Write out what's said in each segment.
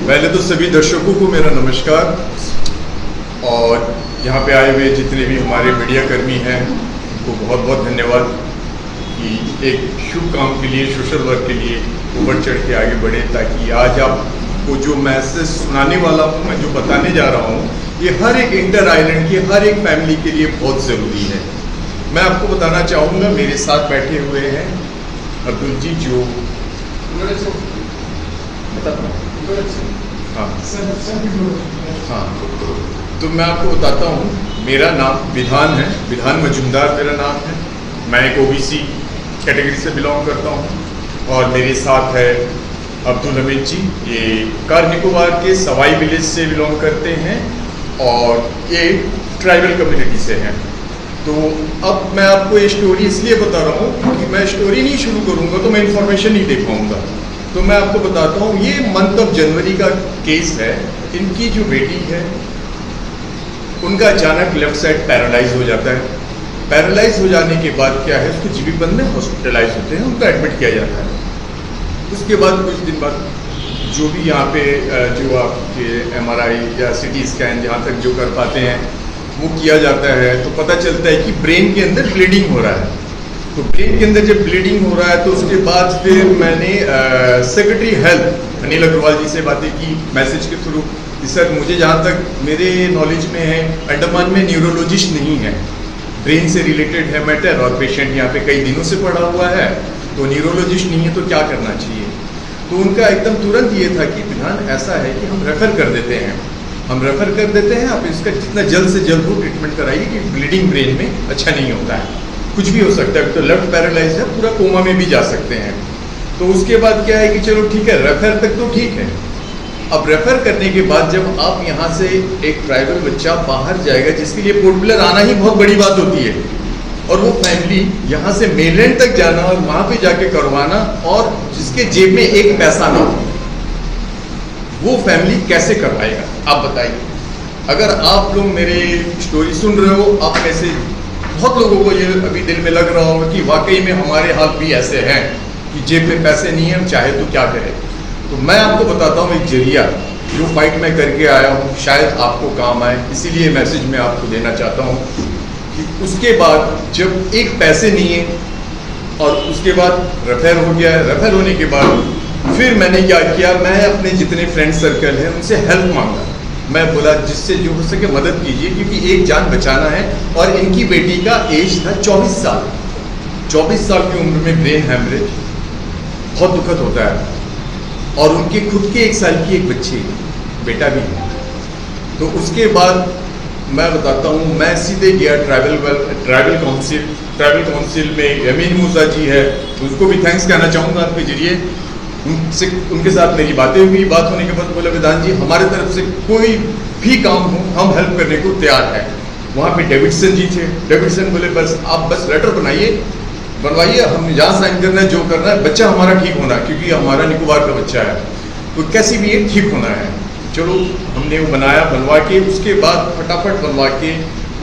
पहले तो सभी दर्शकों को मेरा नमस्कार और यहाँ पे आए हुए जितने भी हमारे मीडिया कर्मी हैं उनको बहुत बहुत धन्यवाद कि एक शुभ काम के लिए, सोशल वर्क के लिए वो बढ़ चढ़ के आगे बढ़े, ताकि आज आपको जो मैसेज सुनाने वाला हूँ, मैं जो बताने जा रहा हूँ, ये हर एक इंटर आइलैंड की हर एक फैमिली के लिए बहुत ज़रूरी है। मैं आपको बताना चाहूँगा, मेरे साथ बैठे हुए हैं अब्दुल जी, जो हाँ, तो मैं आपको बताता हूँ, मेरा नाम विधान है, विधान मजुमदार मेरा नाम है। मैं एक ओबीसी कैटेगरी से बिलोंग करता हूँ और मेरे साथ है अब्दुल हमीद जी, ये कार निकोबार के सवाई विलेज से बिलोंग करते हैं और ये ट्राइबल कम्युनिटी से हैं। तो अब मैं आपको ये स्टोरी इसलिए बता रहा हूँ कि मैं स्टोरी नहीं शुरू करूँगा तो मैं इन्फॉर्मेशन नहीं दे पाऊँगा। तो मैं आपको बताता हूँ, ये मंथ ऑफ जनवरी का केस है। इनकी जो बेटी है उनका अचानक लेफ्ट साइड पैरालाइज हो जाता है। पैरालाइज हो जाने के बाद क्या है, उसको जीबीपंत में हॉस्पिटलाइज होते हैं, उनका एडमिट किया जाता है। उसके बाद कुछ दिन बाद जो भी यहाँ पे जो आपके MRI या CT स्कैन जहाँ तक जो कर पाते हैं वो किया जाता है, तो पता चलता है कि ब्रेन के अंदर ब्लीडिंग हो रहा है। तो ब्रेन के अंदर जब ब्लीडिंग हो रहा है तो उसके बाद फिर मैंने सेक्रेटरी हेल्थ अनिल अग्रवाल जी से बातें की मैसेज के थ्रू कि सर, मुझे जहाँ तक मेरे नॉलेज में है, अंडमान में न्यूरोलॉजिस्ट नहीं है, ब्रेन से रिलेटेड है मैटर और पेशेंट यहाँ पे कई दिनों से पड़ा हुआ है, तो न्यूरोलॉजिस्ट नहीं है, तो क्या करना चाहिए। तो उनका एकदम तुरंत ये था कि विधान ऐसा है कि हम रेफ़र कर देते हैं, आप इसका जितना जल्द से जल्द हो ट्रीटमेंट कराइए कि ब्लीडिंग ब्रेन में अच्छा नहीं होता है, कुछ भी हो सकता है। तो लेफ्ट पैरालाइज है, पूरा कोमा में भी जा सकते हैं। तो उसके बाद क्या है कि चलो ठीक है, रेफ़र तक तो ठीक है। अब रेफ़र करने के बाद जब आप यहाँ से एक ट्राइबल बच्चा बाहर जाएगा, जिसके लिए पोर्ट ब्लेयर आना ही बहुत बड़ी बात होती है, और वो फैमिली यहाँ से मेनलैंड तक जाना और वहाँ पे जाके करवाना, और जिसके जेब में एक पैसा ना हो, वो फैमिली कैसे करवाएगा, आप बताइए। अगर आप लोग मेरे स्टोरी सुन रहे हो, आप में से बहुत लोगों को ये अभी दिल में लग रहा होगा कि वाकई में हमारे हाल भी ऐसे हैं कि जेब में पैसे नहीं है, हम चाहे तो क्या करें। तो मैं आपको बताता हूँ एक जरिया, जो फाइट मैं करके आया हूँ, शायद आपको काम आए, इसीलिए मैसेज मैं आपको देना चाहता हूँ कि उसके बाद जब एक पैसे नहीं है और उसके बाद रेफर हो गया, रेफर होने के बाद फिर मैंने क्या किया, मैं अपने जितने फ्रेंड सर्कल हैं उनसे हेल्प मांगा। मैं बोला जिससे जो हो सके मदद कीजिए, क्योंकि एक जान बचाना है। और इनकी बेटी का एज था 24 साल। 24 साल की उम्र में ब्रेन हैमरेज बहुत दुखद होता है, और उनके खुद के 1 साल की एक बच्ची बेटा भी है। तो उसके बाद मैं बताता हूँ, मैं सीधे गया ट्राइबल काउंसिल में यमीन मूसा जी है, उसको भी थैंक्स कहना चाहूँगा आपके जरिए। उनके साथ मेरी बातें हुई, बात होने के बाद बोला, विधान जी हमारे तरफ से कोई भी काम हो हम हेल्प करने को तैयार हैं। वहाँ पे डेविडसन जी थे, डेविडसन बोले बस आप बस लेटर बनवाइए, हम जहाँ साइन करना है, जो करना है, बच्चा हमारा ठीक होना, क्योंकि हमारा निकोबार का बच्चा है, तो कैसी भी ये ठीक होना है। चलो हमने वो बनवा के, उसके बाद फटाफट बनवा के,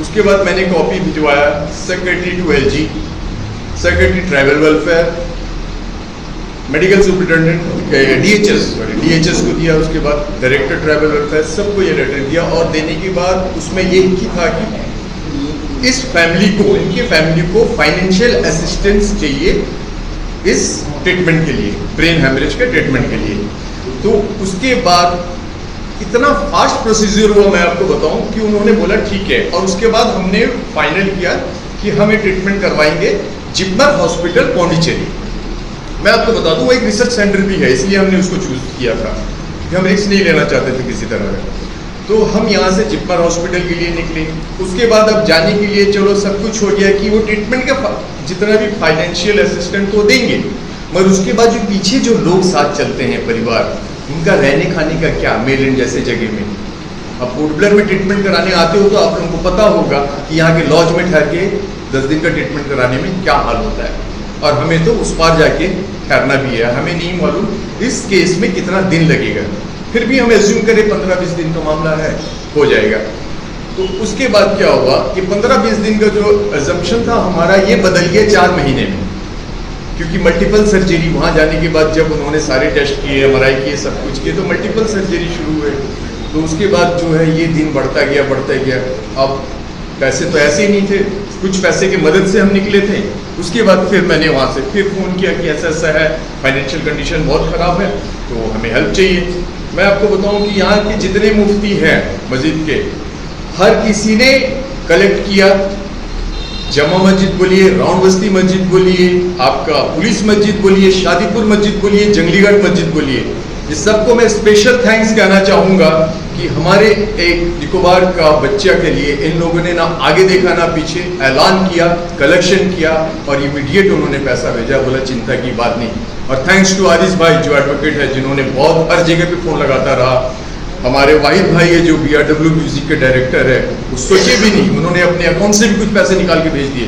उसके बाद मैंने कॉपी भिजवाया secretary to LG, secretary tribal welfare, medical superintendent DHS को दिया, उसके बाद डायरेक्टर ट्राइबल वेलफेयर, सबको ये लेटर दिया। और देने के बाद उसमें ये था कि इस फैमिली को, इनके फैमिली को फाइनेंशियल असिस्टेंस चाहिए इस ट्रीटमेंट के लिए, ब्रेन हैमरेज के ट्रीटमेंट के लिए। तो उसके बाद इतना फास्ट प्रोसीजर हुआ, मैं आपको बताऊं कि उन्होंने बोला ठीक है। और उसके बाद हमने फाइनल किया कि हम ये ट्रीटमेंट करवाएंगे जिपमर हॉस्पिटल पौंडीचेरी। मैं आपको बता दूं, वो एक रिसर्च सेंटर भी है, इसलिए हमने उसको चूज किया था कि हम रिस्क नहीं लेना चाहते थे किसी तरह। तो हम यहाँ से जिपमर हॉस्पिटल के लिए निकले। उसके बाद अब जाने के लिए चलो सब कुछ हो गया कि वो ट्रीटमेंट का जितना भी फाइनेंशियल असिस्टेंट तो देंगे, मगर उसके बाद जो पीछे जो लोग साथ चलते हैं, परिवार, उनका रहने खाने का क्या, मेलैंड जैसे जगह में अब पोर्ट ब्लेयर में ट्रीटमेंट कराने आते हो तो आप लोगों को पता होगा कि यहाँ के लॉज में ठहर के 10 दिन का ट्रीटमेंट कराने में क्या हाल होता है। और हमें तो उस पार जाके ठहरना भी है, हमें नहीं मालूम इस केस में कितना दिन लगेगा। फिर भी हम एज्यूम करें 15-20 दिन का मामला है, हो जाएगा। तो उसके बाद क्या हुआ कि 15-20 दिन का जो एजम्पशन था हमारा, ये बदल गया 4 महीने में। क्योंकि मल्टीपल सर्जरी वहाँ जाने के बाद जब उन्होंने सारे टेस्ट किए, MRI किए, सब कुछ किए, तो मल्टीपल सर्जरी शुरू हुए। तो उसके बाद जो है ये दिन बढ़ता गया। अब पैसे तो ऐसे ही नहीं थे, कुछ पैसे की मदद से हम निकले थे। उसके बाद फिर मैंने वहाँ से फिर फ़ोन किया कि ऐसा है, फाइनेंशियल कंडीशन बहुत ख़राब है, तो हमें हेल्प चाहिए। मैं आपको बताऊं कि यहाँ के जितने मुफ्ती हैं मस्जिद के, हर किसी ने कलेक्ट किया। जमा मस्जिद बोलिए, राउंड बस्ती मस्जिद बोलिए, आपका पुलिस मस्जिद बोलिए, शादीपुर मस्जिद बोलिए, जंगलीगढ़ मस्जिद बोलिए, इस सबको मैं स्पेशल थैंक्स कहना चाहूँगा कि हमारे एक निकोबार का बच्चा के लिए इन लोगों ने ना आगे देखा ना पीछे, ऐलान किया, कलेक्शन किया और इमीडिएट उन्होंने पैसा भेजा, बोला चिंता की बात नहीं। और थैंक्स टू आदिश भाई जो एडवोकेट है, जिन्होंने बहुत हर जगह पे फ़ोन लगाता रहा। हमारे वाहिद भाई है जो BRW म्यूजिक के डायरेक्टर है, वो सोचे भी नहीं, उन्होंने अपने अकाउंट से भी कुछ पैसे निकाल के भेज दिए।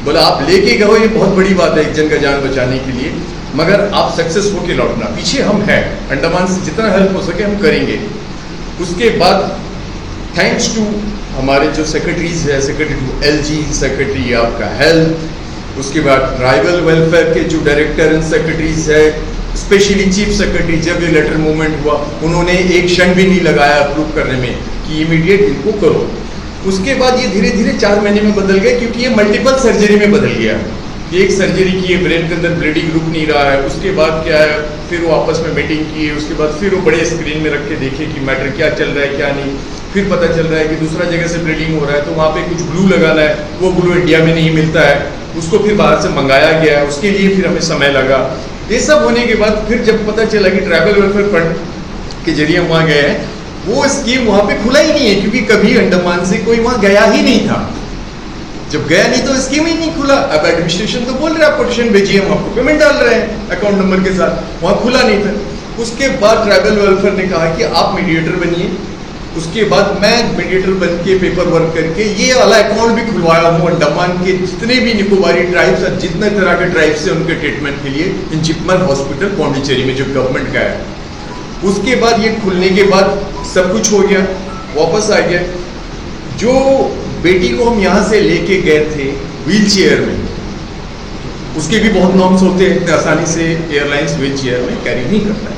बोला आप लेके गए हो, ये बहुत बड़ी बात है एक जन का जान बचाने के लिए, मगर आप सक्सेस होके लौटना, पीछे हम हैं, अंडमान से जितना हेल्प हो सके हम करेंगे। उसके बाद थैंक्स टू हमारे जो सेक्रेटरीज है, सेक्रेटरी टू LG, सेक्रेटरी आपका हेल्थ, उसके बाद ट्राइबल वेलफेयर के जो डायरेक्टर एंड सेक्रेटरीज है, स्पेशली चीफ सेक्रेटरी, जब ये लेटर मूवमेंट हुआ उन्होंने एक क्षण भी नहीं लगाया अप्रूव करने में कि इमीडिएट इनको करो। उसके बाद ये धीरे धीरे 4 महीने में बदल गए, क्योंकि ये मल्टीपल सर्जरी में बदल गया। एक सर्जरी की है, ब्रेन के अंदर ब्लीडिंग रुक नहीं रहा है, उसके बाद क्या है, फिर वो आपस में मीटिंग की है, उसके बाद फिर वो बड़े स्क्रीन में रख के देखे कि मैटर क्या चल रहा है क्या नहीं। फिर पता चल रहा है कि दूसरा जगह से ब्लीडिंग हो रहा है, तो वहाँ पे कुछ ग्लू लगाना है, वो ग्लू इंडिया में नहीं मिलता है, उसको फिर बाहर से मंगाया गया, उसके लिए फिर हमें समय लगा। ये सब होने के बाद फिर जब पता चला कि ट्राइबल वेलफेयर फंड के जरिए हम वहाँ गए हैं, वो स्कीम वहाँ पे खुला ही नहीं है, क्योंकि कभी अंडमान से कोई वहाँ गया ही नहीं था। जब गया नहीं तो स्कीम ही नहीं खुला। अब एडमिनिस्ट्रेशन तो बोल रहे हैं आप पिटीशन भेजिए, हम आपको पेमेंट डाल रहे हैं अकाउंट नंबर के साथ, वहाँ खुला नहीं था। उसके बाद ट्राइबल वेलफेयर ने कहा कि आप मीडिएटर बनिए। उसके बाद मैं मीडिएटर बन के पेपर वर्क करके ये वाला अकाउंट भी खुलवाया हूँ अंडमान के जितने भी निकोबारी ट्राइब्स और जितने तरह के ट्राइब्स हैं उनके ट्रीटमेंट के लिए इन जिपमर हॉस्पिटल पौंडीचेरी में जो गवर्नमेंट का है। उसके बाद ये खुलने के बाद सब कुछ हो गया, वापस आ गया। जो बेटी को हम यहाँ से लेके गए थे व्हील चेयर में, उसके भी बहुत नॉर्म्स होते हैं, इतने आसानी से एयरलाइंस व्हील चेयर में कैरी नहीं करता है।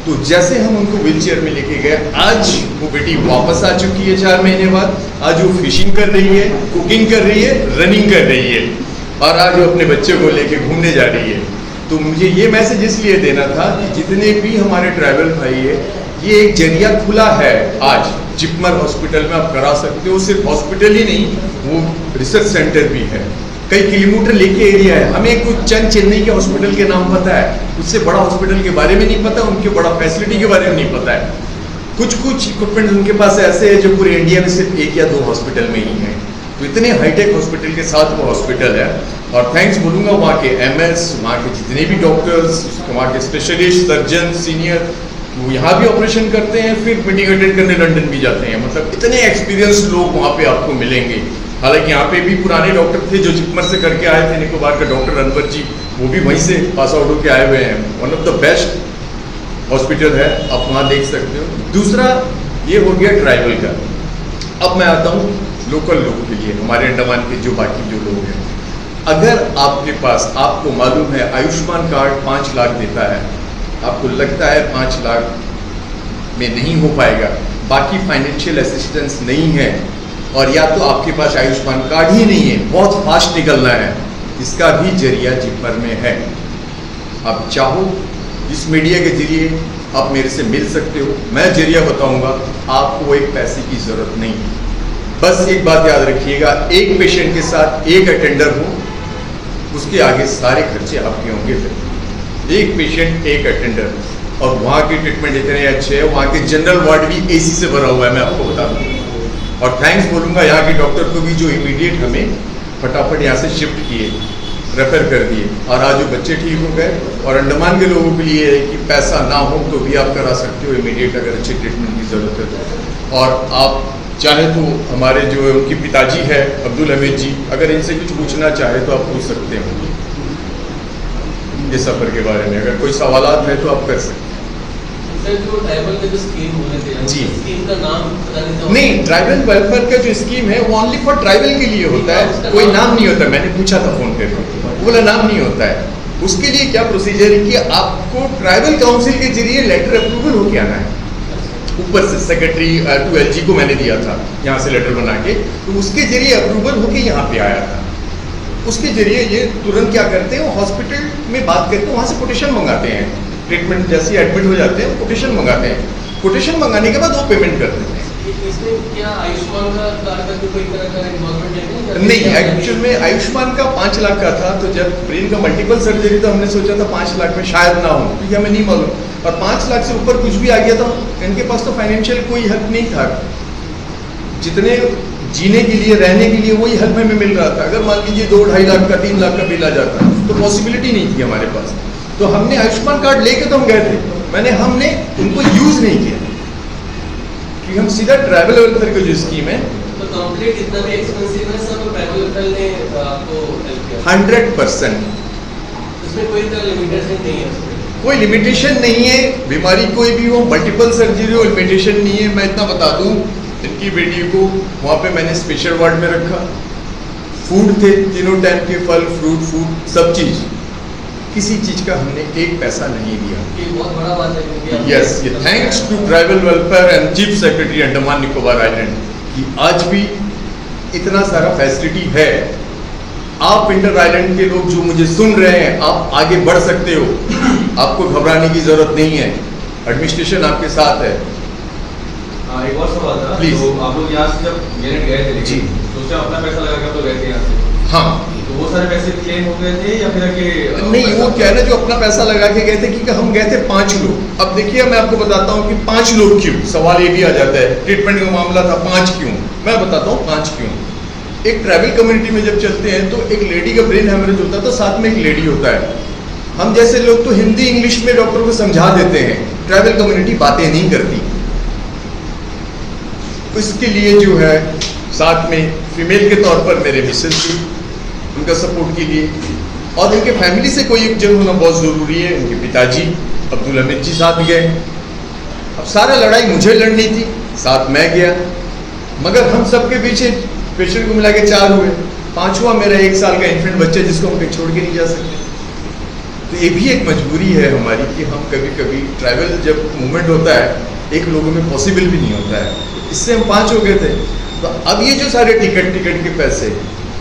तो जैसे हम उनको व्हील चेयर में लेके गए, आज वो बेटी वापस आ चुकी है 4 महीने बाद। आज वो फिशिंग कर रही है, कुकिंग कर रही है, रनिंग कर रही है, और आज वो अपने बच्चे को लेके घूमने जा रही है। तो मुझे ये मैसेज इसलिए देना था कि जितने भी हमारे ट्राइबल भाई है, ये एक जरिया खुला है आज जिपमर हॉस्पिटल में आप करा सकते हो। सिर्फ हॉस्पिटल ही नहीं, वो रिसर्च सेंटर भी है, कई किलोमीटर लेके एरिया है। हमें कुछ चंद चेन्नई के हॉस्पिटल के नाम पता है, उससे बड़ा हॉस्पिटल के बारे में नहीं पता, उनके बड़ा फैसिलिटी के बारे में नहीं पता है। कुछ इक्विपमेंट उनके पास ऐसे है जो पूरे इंडिया में सिर्फ 1 या 2 हॉस्पिटल में ही है। तो इतने हाईटेक हॉस्पिटल के साथ वो हॉस्पिटल है। और थैंक्स बोलूँगा वहाँ के MS, वहाँ के जितने भी डॉक्टर्स, वहाँ के स्पेशलिस्ट, सर्जन, सीनियर, वो यहाँ भी ऑपरेशन करते हैं, फिर मीटिंग अटेंड करने लंदन भी जाते हैं। मतलब इतने एक्सपीरियंस लोग वहाँ पे आपको मिलेंगे। हालांकि यहाँ पे भी पुराने डॉक्टर थे जो जिपमर से करके आए थे, निकोबार का डॉक्टर अनवर जी, वो भी वहीं से पास आउट होकर आए हुए हैं। One of the best hospital है, आप वहाँ देख सकते हो। दूसरा ये हो गया ट्राइबल का। अब मैं आता हूँ लोकल लोग के लिए, हमारे अंडमान के जो बाकी जो लोग हैं। अगर आपके पास, आपको मालूम है आयुष्मान कार्ड 5 लाख देता है, आपको लगता है 5 लाख में नहीं हो पाएगा, बाकी फाइनेंशियल असिस्टेंस नहीं है, और या तो आपके पास आयुष्मान कार्ड ही नहीं है, बहुत फास्ट निकलना है, इसका भी जरिया जिपमर में है। आप चाहो इस मीडिया के जरिए आप मेरे से मिल सकते हो, मैं जरिया बताऊंगा, आपको एक पैसे की ज़रूरत नहीं। बस एक बात याद रखिएगा, एक पेशेंट के साथ एक अटेंडर हो, उसके आगे सारे खर्चे आपके होंगे। फिर एक पेशेंट एक अटेंडर, और वहाँ के ट्रीटमेंट इतने अच्छे हैं, वहाँ के जनरल वार्ड भी AC से भरा हुआ है, मैं आपको बता दूँ। और थैंक्स बोलूँगा यहाँ के डॉक्टर को भी जो इमीडिएट हमें फटाफट यहाँ से शिफ्ट किए, रेफर कर दिए, और आज वो बच्चे ठीक हो गए। और अंडमान के लोगों के लिए है कि पैसा ना हो तो भी आप करा सकते हो इमीडिएट, अगर अच्छे ट्रीटमेंट की ज़रूरत है तो। और आप चाहे तो हमारे जो उनके पिताजी है अब्दुल हमीद जी, अगर इनसे कुछ पूछना चाहे तो आप पूछ सकते हो इस सफ़र के बारे में, अगर कोई सवालात है तो आप कर सकते हैं। जो ट्राइबल के जो स्कीम हो रहे थे जी, स्कीम का नाम पता नहीं, ट्राइबल वेलफेयर का जो स्कीम है वो ओनली फॉर ट्राइबल के लिए होता है, कोई नाम नहीं होता। मैंने पूछा था फोन पे, बोला नाम नहीं होता है। उसके लिए क्या प्रोसीजर है कि आपको ट्राइबल काउंसिल के जरिए लेटर अप्रूवल होके आना है। ऊपर से सेक्रेटरी टू LG को मैंने दिया था यहाँ से लेटर बना के, तो उसके जरिए अप्रूवल होके यहाँ पे आया था। उसके जरिए ये तुरंत क्या करते हैं, हॉस्पिटल में बात करते हैं, वहाँ से कोटेशन मंगाते हैं। ट्रीटमेंट जैसे एडमिट हो जाते हैं कोटेशन मंगाते हैं, कोटेशन मंगाने के बाद वो पेमेंट कर देते हैं। इसमें क्या आयुष्मान का कार्ड का कोई तरह का इन्वॉल्वमेंट है? नहीं, एक्चुअल में आयुष्मान का 5 लाख का था, तो जब ब्रेन का मल्टीपल सर्जरी तो हमने सोचा था 5 लाख में शायद ना हो, क्योंकि हमें नहीं मालूम, और 5 लाख से ऊपर कुछ भी आ गया था, इनके पास तो फाइनेंशियल कोई हेल्प नहीं था। जितने जीने के लिए रहने के लिए वही हेल्प हमें मिल रहा था। अगर मान लीजिए 2-2.5 लाख का 3 लाख का बिल आ जाता तो पॉसिबिलिटी नहीं थी हमारे पास। तो हमने आयुष्मान कार्ड लेके तो हम गए थे, हमने उनको यूज नहीं किया कि हम सीधा ट्राइबल वेलफेयर की जो स्कीम है, तो कंप्लीट इतना भी एक्सपेंसिव है, सब ट्राइबल वेलफेयर ने आपको हेल्प किया 100%। उसमें कोई तरह लिमिटेशन नहीं है? कोई लिमिटेशन नहीं है, बीमारी कोई भी हो, मल्टीपल सर्जरी हो, लिमिटेशन नहीं है। मैं इतना बता दूं, इनकी बेटी को वहाँ पे मैंने स्पेशल वार्ड में रखा, फूड थे तीनों टाइम के, फल फ्रूट फूड सब चीज, किसी चीज का हमने एक पैसा नहीं दिया। ये बहुत बड़ा बात है। यस, ये thanks to tribal welfare and chief secretary Andaman Nicobar island कि आज भी इतना सारा फैसिलिटी है। आप इंटर आइलैंड के लोग जो मुझे सुन रहे हैं, आप आगे बढ़ सकते हो, आपको घबराने की जरूरत नहीं है, एडमिनिस्ट्रेशन आपके साथ है। एक और सवाल था, प्लीज। तो आप लोग यहाँ से जब यूनिट गए थे जी, तो उसमें अपना पैसा लगा के आप लोग गए थे यहाँ से, हाँ, तो वो सारे पैसे क्लेम हो गए थे या फिर नहीं, वो क्या है ना, जो अपना पैसा लगा के गए थे, क्योंकि हम गए थे 5 लोग। अब देखिए, मैं आपको बताता हूँ कि 5 लोग क्यों, सवाल ये भी आ जाता है, ट्रीटमेंट का मामला था 5 क्यों, मैं बताता हूँ 5 क्यों। एक ट्रैवल कम्युनिटी में जब चलते हैं तो एक लेडी का ब्रेन हेमरेज होता है, तो साथ में एक लेडी होता है। हम जैसे लोग तो हिंदी इंग्लिश में डॉक्टर को समझा देते हैं, ट्रैवल कम्युनिटी बातें नहीं करती। इसके लिए जो है साथ में फीमेल के तौर पर मेरे मिसेस थी, उनका सपोर्ट के लिए, और उनके फैमिली से कोई एक जन होना बहुत ज़रूरी है। उनके पिताजी अब्दुल हमीद जी साथ गए। अब सारा लड़ाई मुझे लड़नी थी, साथ मैं गया, मगर हम सबके पीछे पेशेंट को मिला के 4 हुए, 5वां मेरा 1 साल का इन्फेंट बच्चा जिसको हम कहीं छोड़ के नहीं जा सकते। तो ये भी एक मजबूरी है हमारी कि हम कभी कभी ट्रैवल जब मूवमेंट होता है, एक लोगों में पॉसिबल भी नहीं होता है, इससे हम 5 हो गए थे। तो अब ये जो सारे टिकट के पैसे,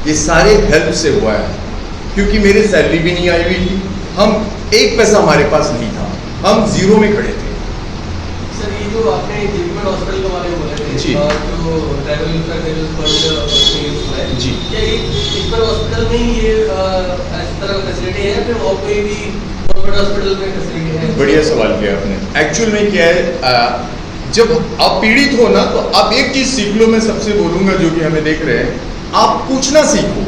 ये सारे हेल्प से हुआ है, क्योंकि मेरी सैलरी भी नहीं आई हुई थी, हम एक पैसा हमारे पास नहीं था, हम जीरो में खड़े थे। सर, ये जो आपने जिपमर हॉस्पिटल के बारे में बोले थे, जी, जो ट्रैवल फंड जी, क्या ये जिपमर हॉस्पिटल में ये इस तरह का फैसिलिटी है, फिर और कोई भी गवर्नमेंट हॉस्पिटल में फैसिलिटी है? बढ़िया सवाल किया आपने। एक्चुअल में क्या है, जब आप पीड़ित हो ना, तो आप एक चीज सीख लो, मैं सबसे बोलूंगा जो कि हमें देख रहे हैं, आप पूछना सीखो।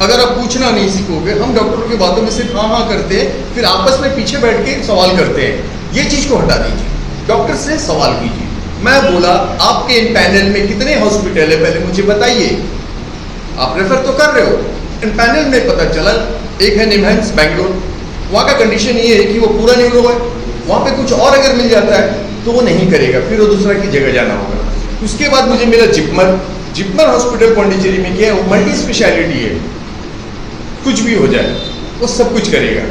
अगर आप पूछना नहीं सीखोगे, हम डॉक्टरों की बातों में सिर्फ हाँ हाँ करते हैं, फिर आपस में पीछे बैठ के सवाल करते हैं, ये चीज को हटा दीजिए, डॉक्टर से सवाल कीजिए। मैं बोला आपके इन पैनल में कितने हॉस्पिटल है, पहले मुझे बताइए। आप रेफर तो कर रहे हो, इन पैनल में पता चला एक है निमहंस बैंगलोर, वहाँ का कंडीशन ये है कि वो पूरा न्यूरो है, वहाँ पे कुछ और अगर मिल जाता है तो वो नहीं करेगा, फिर वो दूसरा की जगह जाना होगा। उसके बाद मुझे मिला जिपमर हॉस्पिटल पौंडीचेरी में, क्या है, वो मल्टी स्पेशलिटी है, कुछ भी हो जाए वो सब कुछ करेगा।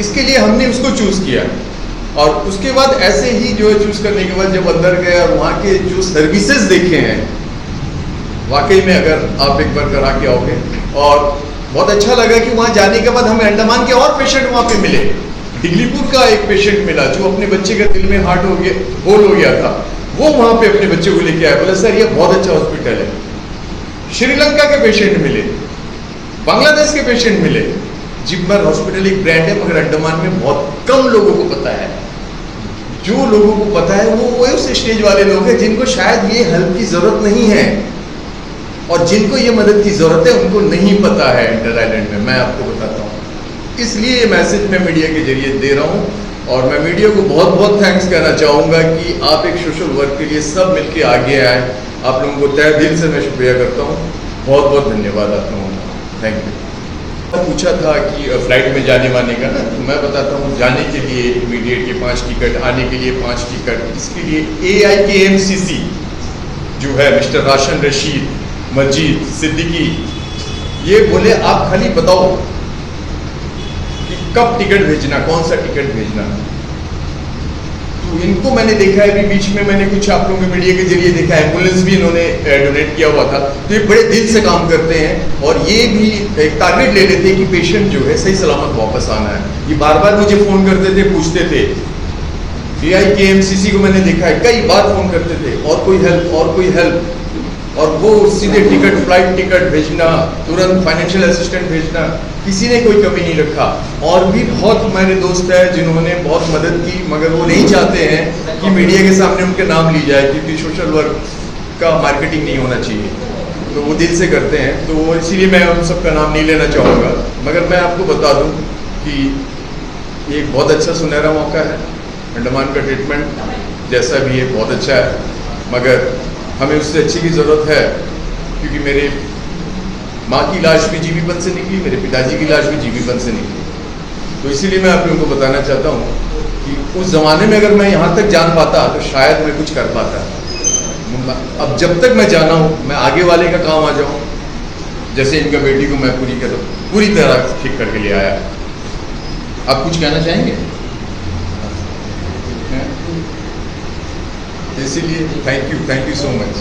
इसके लिए हमने उसको चूज किया, और उसके बाद ऐसे ही जो है चूज करने के बाद जब अंदर गए और वहाँ के जो सर्विसेज देखे हैं, वाकई में अगर आप एक बार करा के आओगे, और बहुत अच्छा लगा कि वहाँ जाने के बाद हमें अंडमान के और पेशेंट वहाँ पे मिले। दिगलीपुर का एक पेशेंट मिला जो अपने बच्चे के दिल में हार्ट होल हो गया था, वो वहाँ पे अपने बच्चे को लेके आया, बोला सर ये बहुत अच्छा हॉस्पिटल है। श्रीलंका के पेशेंट मिले, बांग्लादेश के पेशेंट मिले। जिपमर हॉस्पिटल एक ब्रांड है, मगर अंडमान में बहुत कम लोगों को पता है। जो लोगों को पता है वो उस स्टेज वाले लोग हैं जिनको शायद ये हेल्प की जरूरत नहीं है, और जिनको ये मदद की जरूरत है उनको नहीं पता है इंटर आइलैंड में। मैं आपको बताता हूँ, इसलिए ये मैसेज मैं मीडिया के जरिए दे रहा हूँ, और मैं मीडिया को बहुत बहुत थैंक्स कहना चाहूँगा कि आप एक सोशल वर्क के लिए सब मिलके आगे आए। आप लोगों को तहे दिल से मैं शुक्रिया करता हूँ, बहुत बहुत धन्यवाद आप लोगों का, थैंक यू। पूछा था कि फ्लाइट में जाने वाने का ना, तो मैं बताता हूँ, जाने के लिए इमीडिएट के 5 टिकट, आने के लिए 5 टिकट। इसके लिए AIKMCC जो है मिस्टर राशन रशीद, मजीद सिद्दीकी, ये बोले आप खाली बताओ कि कब टिकट भेजना, कौन सा टिकट भेजना। तो इनको मैंने देखा है, अभी बीच में मैंने कुछ आप लोगों के मीडिया के जरिए देखा, एम्बुलेंस भी इन्होंने डोनेट किया हुआ था। तो ये बड़े दिल से काम करते हैं और ये भी एक टारगेट ले लेते हैं कि पेशेंट जो है सही सलामत वापस आना है। ये बार बार मुझे फ़ोन करते थे, पूछते थे। AIKMCC को मैंने देखा है, कई बार फ़ोन करते थे, और कोई हेल्प, और कोई हेल्प, और वो सीधे टिकट, फ्लाइट टिकट भेजना, तुरंत फाइनेंशियल असिस्टेंट भेजना, किसी ने कोई कमी नहीं रखा। और भी बहुत हमारे दोस्त हैं जिन्होंने बहुत मदद की, मगर वो नहीं चाहते हैं कि मीडिया के सामने उनके नाम ली जाए, क्योंकि सोशल वर्क का मार्केटिंग नहीं होना चाहिए। तो वो दिल से करते हैं, तो वो इसीलिए मैं उन सबका नाम नहीं लेना चाहूँगा। मगर मैं आपको बता दूँ कि ये एक बहुत अच्छा सुनहरा मौका है। अंडमान का ट्रीटमेंट जैसा भी है बहुत अच्छा है, मगर हमें उससे अच्छी की ज़रूरत है, क्योंकि मेरे माँ की लाश भी जीवीपन से निकली, मेरे पिताजी की लाश भी जीवीपन से निकली। तो इसीलिए मैं आप लोगों को बताना चाहता हूँ कि उस ज़माने में अगर मैं यहाँ तक जान पाता तो शायद मैं कुछ कर पाता। अब जब तक मैं जाना हूँ, मैं आगे वाले का काम आ जाऊँ। जैसे इनका बेटी को मैं पूरी तरह ठीक करके ले आया। आप कुछ कहना चाहेंगे? इसीलिए थैंक यू सो मच।